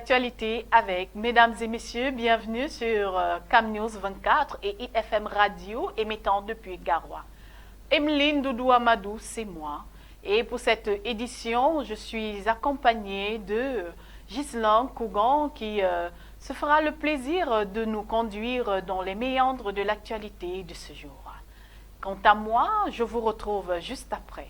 l'actualité avec mesdames et messieurs, bienvenue sur Cam News 24 et IFM Radio émettant depuis Garoua. Emeline Doudou Amadou, c'est moi. Et pour cette édition, je suis accompagnée de Ghislain Kougan qui se fera le plaisir de nous conduire dans les méandres de l'actualité de ce jour. Quant à moi, je vous retrouve juste après.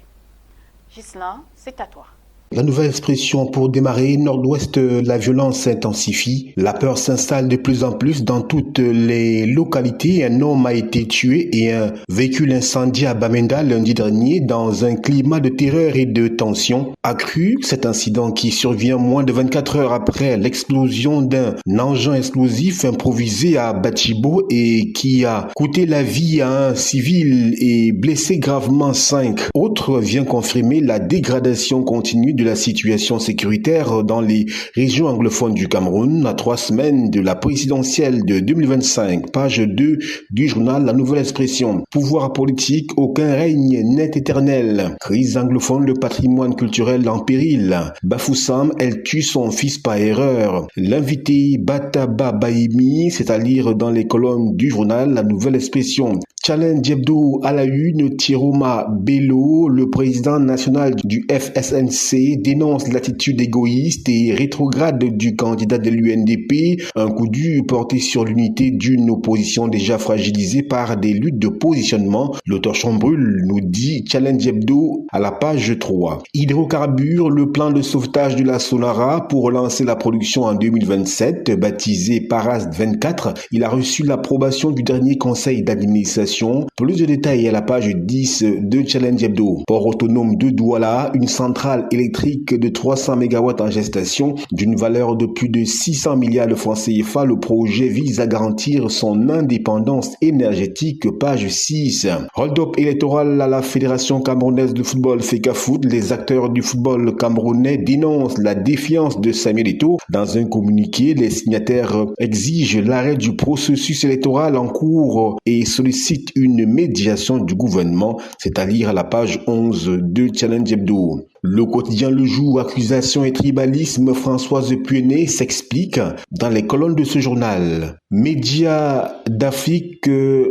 Ghislain, c'est à toi. La nouvelle expression pour démarrer, nord-ouest, la violence s'intensifie. La peur s'installe de plus en plus dans toutes les localités. Un homme a été tué et un véhicule incendié à Bamenda lundi dernier dans un climat de terreur et de tension accru. Cet incident qui survient moins de 24 heures après l'explosion d'un engin explosif improvisé à Batibo et qui a coûté la vie à un civil et blessé gravement 5 autres vient confirmer la dégradation continue de la situation sécuritaire dans les régions anglophones du Cameroun à 3 semaines de la présidentielle de 2025. Page 2 du journal La Nouvelle Expression. Pouvoir politique, aucun règne n'est éternel. Crise anglophone, le patrimoine culturel en péril. Bafoussam, elle tue son fils par erreur. L'invité Bataba Baimi, c'est à lire dans les colonnes du journal La Nouvelle Expression. Challenge Hebdo à la une, Tiroma Bello, le président national du FSNC, dénonce l'attitude égoïste et rétrograde du candidat de l'UNDP, un coup dur porté sur l'unité d'une opposition déjà fragilisée par des luttes de positionnement. L'auteur Chambrul nous dit Challenge Hebdo à la page 3. Hydrocarbures, le plan de sauvetage de la Sonara pour relancer la production en 2027, baptisé Paras 24, il a reçu l'approbation du dernier conseil d'administration. Plus de détails à la page 10 de Challenge Hebdo. Port autonome de Douala, une centrale électrique de 300 MW en gestation d'une valeur de plus de 600 milliards de francs CFA. Le projet vise à garantir son indépendance énergétique. Page 6. Hold-up électoral à la Fédération camerounaise de football FECAFOOT. Les acteurs du football camerounais dénoncent la défiance de Samuel Eto'o. Dans un communiqué, les signataires exigent l'arrêt du processus électoral en cours et sollicitent une médiation du gouvernement, c'est à lire à la page 11 de Challenge Hebdo. Le quotidien Le Jour, accusation et tribalisme, Françoise Puené s'explique dans les colonnes de ce journal. Médias d'Afrique,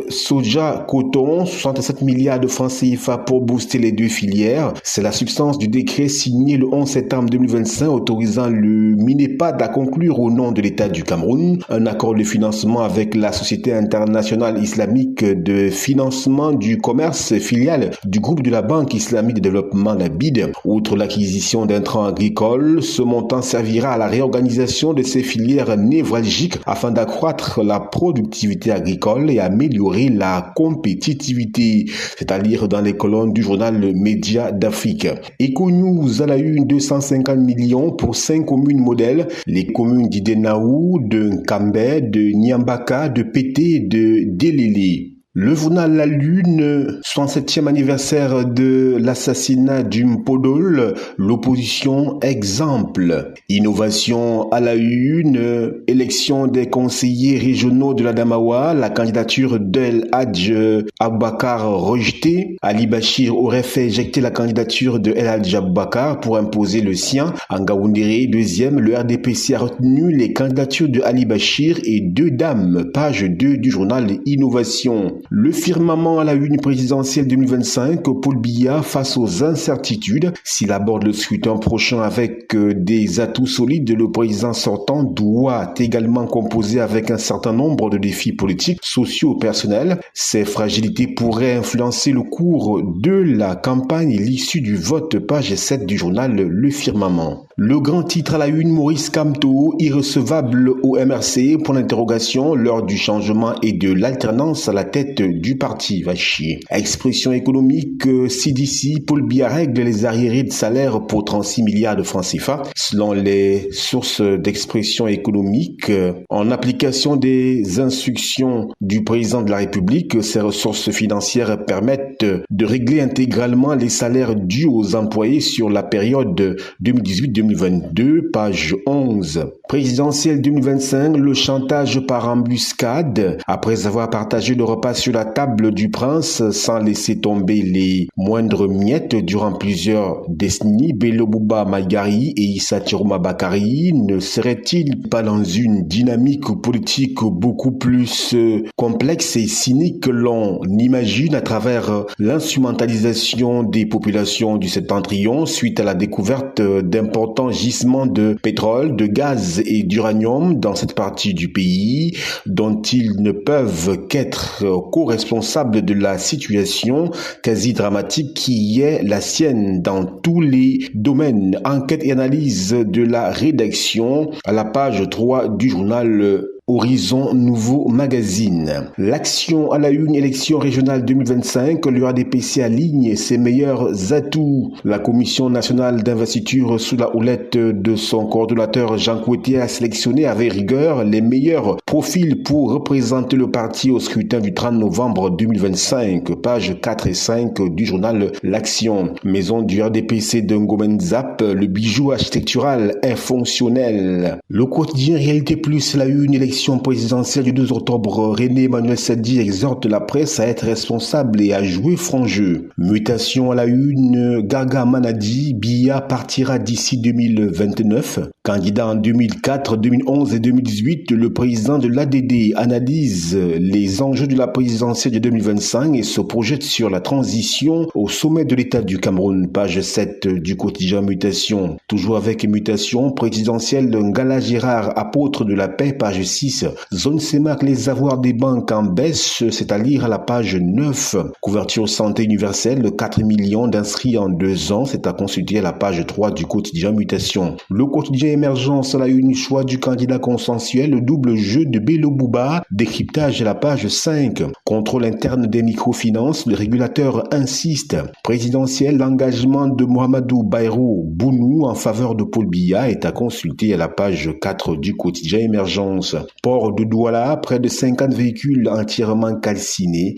soja, coton, 67 milliards de francs CFA pour booster les deux filières. C'est la substance du décret signé le 11 septembre 2025 autorisant le MINEPAD à conclure au nom de l'État du Cameroun un accord de financement avec la Société internationale islamique de financement du commerce, filiale du groupe de la Banque islamique de développement, la BID. Outre l'acquisition d'intrants agricoles, ce montant servira à la réorganisation de ces filières névralgiques afin d'accroître la productivité agricole et améliorer la compétitivité. C'est à lire dans les colonnes du journal Médias d'Afrique. Econews à la une, 250 millions pour 5 communes modèles. Les communes d'Idenaou, de Nkambé, de Nyambaka, de Pété et de Délélé. Le journal La Lune, 67e anniversaire de l'assassinat d'Umpodol, l'opposition exemple. Innovation à la une, élection des conseillers régionaux de la Damawa, la candidature d'El Hadj Aboubakar rejetée. Ali Bachir aurait fait éjecter la candidature de El Hadj Aboubakar pour imposer le sien. Ngaoundéré, deuxième, le RDPC a retenu les candidatures de Ali Bachir et 2 dames. Page 2 du journal Innovation. Le firmament à la une présidentielle 2025, Paul Biya face aux incertitudes. S'il aborde le scrutin prochain avec des atouts solides, le président sortant doit également composer avec un certain nombre de défis politiques, sociaux, personnels. Ces fragilités pourraient influencer le cours de la campagne et l'issue du vote, page 7 du journal Le Firmament. Le grand titre à la une, Maurice Kamto, irrecevable au MRC, point d'interrogation, lors du changement et de l'alternance à la tête du parti, va chier. Expression économique, CDC, Paul Biya règle les arriérés de salaire pour 36 milliards de francs CFA. Selon les sources d'expression économique, en application des instructions du président de la République, ces ressources financières permettent de régler intégralement les salaires dus aux employés sur la période 2018-2022, page 11. Présidentielle 2025, le chantage par embuscade. Après avoir partagé le repas sur la table du prince sans laisser tomber les moindres miettes durant plusieurs décennies. Bello Bouba Maïgari et Issa Chiroma Bakari ne seraient-ils pas dans une dynamique politique beaucoup plus complexe et cynique que l'on imagine à travers l'instrumentalisation des populations du septentrion suite à la découverte d'importants gisements de pétrole, de gaz et d'uranium dans cette partie du pays dont ils ne peuvent qu'être co-responsables de la situation quasi dramatique qui est la sienne dans tous les domaines. Enquête et analyse de la rédaction à la page 3 du journal Horizon Nouveau Magazine. L'action à la une, élection régionale 2025, le RDPC aligne ses meilleurs atouts. La Commission nationale d'investiture sous la houlette de son coordonnateur Jean Couetier a sélectionné avec rigueur les meilleurs profils pour représenter le parti au scrutin du 30 novembre 2025. Pages 4 et 5 du journal L'Action. Maison du RDPC de Ngomenzap, le bijou architectural est fonctionnel. Le quotidien Réalité Plus, la une, élection présidentielle du 12 octobre, René Emmanuel Sadi exhorte la presse à être responsable et à jouer franc jeu. Mutation à la une, Gaga Manadi, Biya partira d'ici 2029. Candidat en 2004, 2011 et 2018, le président de l'ADD analyse les enjeux de la présidentielle de 2025 et se projette sur la transition au sommet de l'État du Cameroun. Page 7 du quotidien Mutation. Toujours avec Mutation, présidentielle Ngala Gérard, apôtre de la paix, page 6. Zone CEMAC, les avoirs des banques en baisse, c'est à lire à la page 9. Couverture santé universelle, 4 millions d'inscrits en 2 ans, c'est à consulter à la page 3 du quotidien Mutation. Le quotidien Émergence à la une, choix du candidat consensuel, le double jeu de Bello Bouba, décryptage à la page 5. Contrôle interne des microfinances, le régulateur insiste. Présidentiel, l'engagement de Mohamedou Bayrou Bounou en faveur de Paul Biya est à consulter à la page 4 du quotidien Émergence. Port de Douala, près de 50 véhicules entièrement calcinés.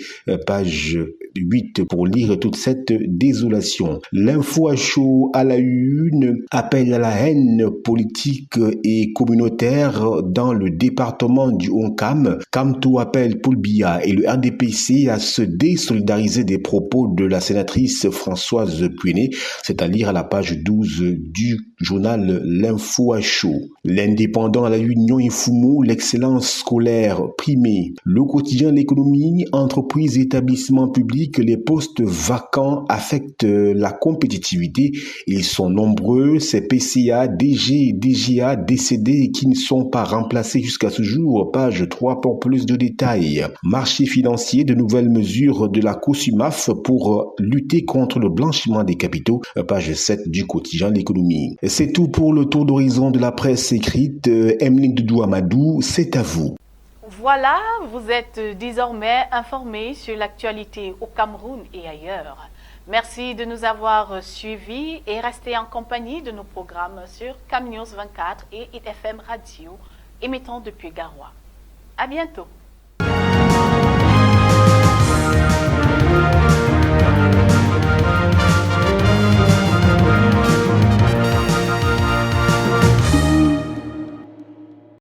Page 8 pour lire toute cette désolation. L'info à chaud à la une, appel à la haine politique et communautaire dans le département du Oncam. Camto appelle Paul Biya et le RDPC à se désolidariser des propos de la sénatrice Françoise Puené. C'est à lire à la page 12 du journal L'info à chaud. L'indépendant à la Union Infumo, l'excellence scolaire primée. Le quotidien L'économie, entreprises et établissements publics, les postes vacants affectent la compétitivité. Ils sont nombreux, ces PCA, DG et DGA décédés et qui ne sont pas remplacés jusqu'à ce jour. Page 3 pour plus de détails. Marché financier, de nouvelles mesures de la COSUMAF pour lutter contre le blanchiment des capitaux. Page 7 du quotidien L'économie. C'est tout pour le tour d'horizon de la presse écrite. Emeline Doudou Amadou, c'est à vous. Voilà, vous êtes désormais informés sur l'actualité au Cameroun et ailleurs. Merci de nous avoir suivis et restez en compagnie de nos programmes sur CamNews 24 et ITFM Radio, émettant depuis Garoua. À bientôt.